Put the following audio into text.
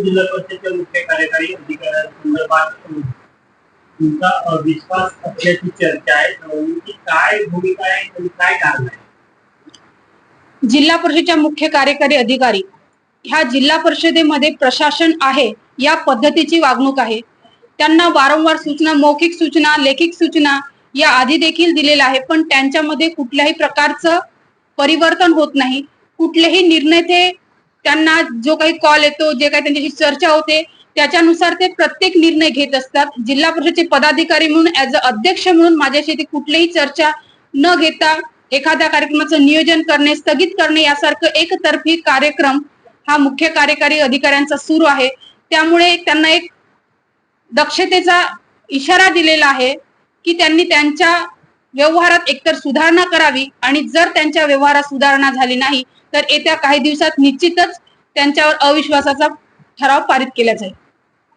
जिल्हा परिषदेच्या मुख्य कार्यकारी अधिकाऱ्यांसंदर्भात तुमचा अविश्वास असल्याची चर्चा आहे, नेमकी काय भूमिका आहे आणि काय कारण आहे? जिल्हा परिषदेच्या मुख्य कार्यकारी अधिकारी ह्या जिल्हा परिषदेमध्ये प्रशासन आहे या पद्धतीची वागणूक आहे. त्यांना वारंवार सूचना, मौखिक सूचना, लेखिक सूचना या आधी देखील दिलेल्या आहे, पण त्यांच्यामध्ये कुठल्याही प्रकारचं परिवर्तन होत नाही. कुठलेही निर्णय ते त्यांना जो काही कॉल येतो, जे काही त्यांच्याशी चर्चा होते त्याच्यानुसार ते प्रत्येक निर्णय घेत असतात. जिल्हा परिषदेचे पदाधिकारी म्हणून ऍज अ अध्यक्ष म्हणून माझ्याशी ते कुठलीही चर्चा न घेता एखाद्या कार्यक्रमाचं नियोजन करणे, स्थगित करणे यासारखं एकतर्फी कार्यक्रम हा मुख्य कार्यकारी अधिकाऱ्यांचा सुरू आहे. त्यामुळे त्यांना एक दक्षतेचा इशारा दिलेला आहे की त्यांनी त्यांच्या व्यवहारात एकतर सुधारणा करावी आणि जर त्यांच्या व्यवहारात सुधारणा झाली नाही तर येत्या काही दिवसात निश्चितच त्यांच्यावर अविश्वासाचा ठराव पारित केला जाईल.